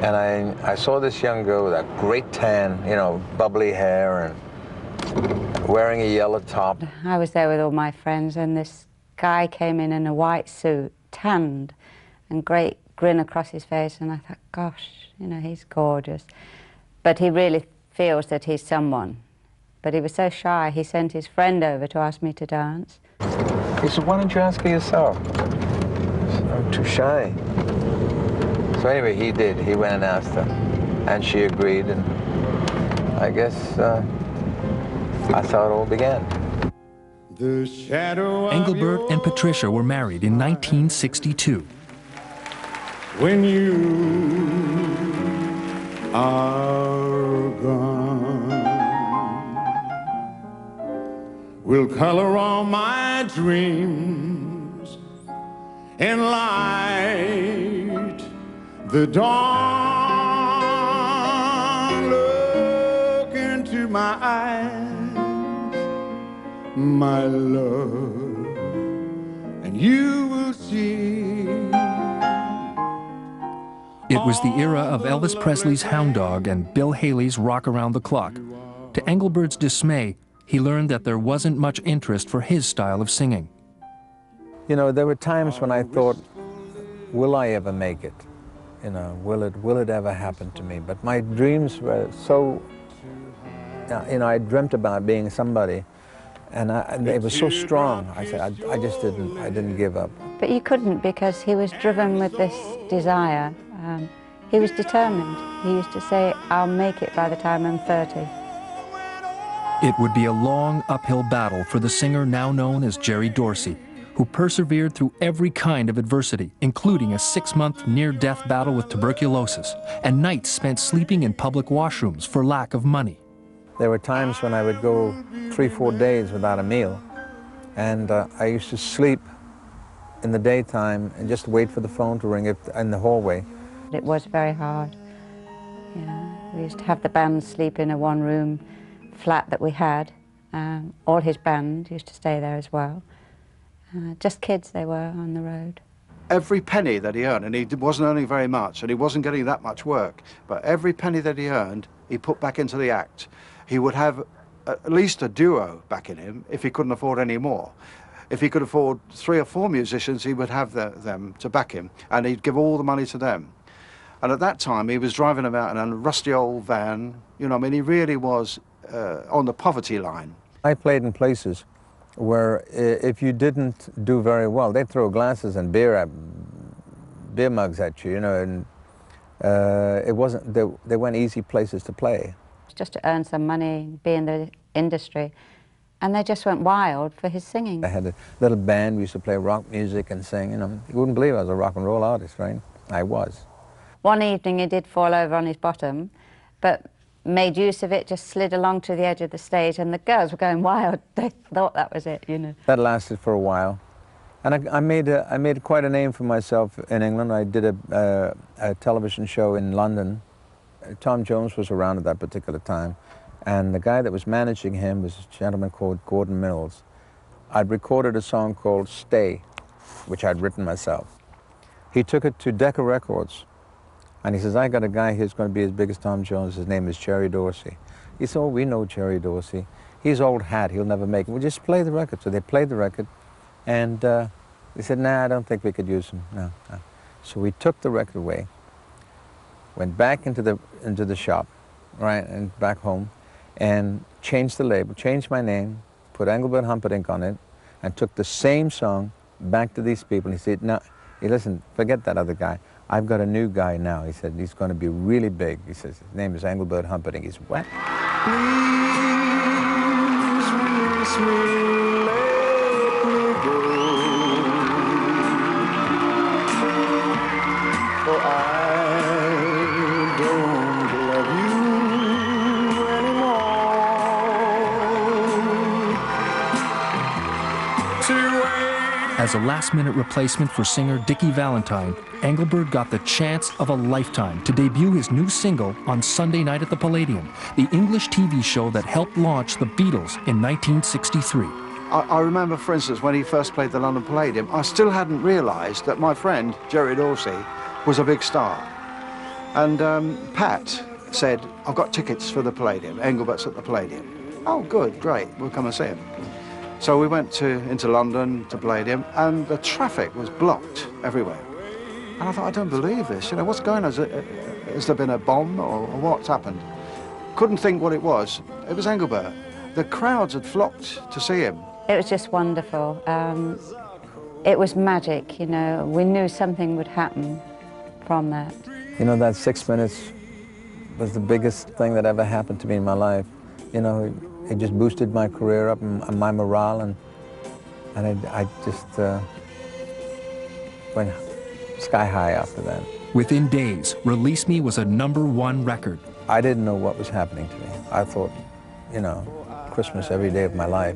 And I saw this young girl with a great tan, you know, bubbly hair and wearing a yellow top. I was there with all my friends, and this guy came in a white suit, tanned, and great grin across his face, and I thought, gosh, you know, he's gorgeous. But he really feels that he's someone. But he was so shy, he sent his friend over to ask me to dance. He said, why don't you ask her yourself? I said, I'm too shy. So anyway, he did. He went and asked her, and she agreed, and I guess that's how it all began. Engelbert and Patricia were married in 1962. When you are gone, will color all my dreams and light the dawn. Look into my eyes, my love, and you will see. It was the era of Elvis Presley's Hound Dog and Bill Haley's Rock Around the Clock. To Engelbert's dismay, he learned that there wasn't much interest for his style of singing. You know, there were times when I thought, will I ever make it? You know, will it ever happen to me? But my dreams were so, you know, I dreamt about being somebody, and it was so strong. I said, I didn't give up. But you couldn't, because he was driven with this desire. He was determined. He used to say, I'll make it by the time I'm 30. It would be a long uphill battle for the singer now known as Jerry Dorsey, who persevered through every kind of adversity, including a 6-month near-death battle with tuberculosis and nights spent sleeping in public washrooms for lack of money. There were times when I would go 3-4 days without a meal, and I used to sleep in the daytime and just wait for the phone to ring in the hallway. It was very hard. Yeah, we used to have the band sleep in a one-room flat that we had. All his band used to stay there as well. Just kids they were on the road. Every penny that he earned, and he wasn't earning very much, and he wasn't getting that much work, but every penny that he earned, he put back into the act. He would have at least a duo backing him if he couldn't afford any more. If he could afford 3 or 4 musicians, he would have them to back him, and he'd give all the money to them. And at that time, he was driving about in a rusty old van. You know, I mean, he really was on the poverty line. I played in places where if you didn't do very well, they'd throw glasses and beer mugs at you, you know, and it wasn't, they weren't easy places to play. Just to earn some money, be in the industry, and they just went wild for his singing. I had a little band, we used to play rock music and sing, you know. You wouldn't believe I was a rock and roll artist, right? I was. One evening he did fall over on his bottom, but made use of it, just slid along to the edge of the stage, and the girls were going wild. They thought that was it, you know. That lasted for a while. And I made quite a name for myself in England. I did a television show in London. Tom Jones was around at that particular time, and the guy that was managing him was a gentleman called Gordon Mills. I'd recorded a song called Stay, which I'd written myself. He took it to Decca Records, and he says, I got a guy who's going to be as big as Tom Jones. His name is Jerry Dorsey. He said, oh, we know Jerry Dorsey. He's old hat. He'll never make it. We'll just play the record. So they played the record, and they said, nah, I don't think we could use him. No. So we took the record away, went back into the shop, right, and back home, and changed the label, changed my name, put Engelbert Hamperdinku on it, and took the same song back to these people. He said, no, listen, forget that other guy. I've got a new guy now. He said, he's going to be really big. He says, his name is Engelbert Hamperdinku. He's what? Please release me, let me go, for I don't love you anymore. As a last-minute replacement for singer Dickie Valentine, Engelbert got the chance of a lifetime to debut his new single on Sunday Night at the Palladium, the English TV show that helped launch the Beatles in 1963. I remember, for instance, when he first played the London Palladium, I still hadn't realised that my friend, Jerry Dorsey, was a big star. And Pat said, I've got tickets for the Palladium. Engelbert's at the Palladium. Oh, good, great, we'll come and see him. So we went into London to Palladium, and the traffic was blocked everywhere. And I thought, I don't believe this. You know, what's going on? Has there been a bomb or what's happened? Couldn't think what it was. It was Engelbert. The crowds had flocked to see him. It was just wonderful. It was magic, you know. We knew something would happen from that. You know, that 6 minutes was the biggest thing that ever happened to me in my life. You know, it just boosted my career up and my morale, and I just went sky high after that. Within days, Release Me was a #1 record. I didn't know what was happening to me. I thought, you know, Christmas every day of my life.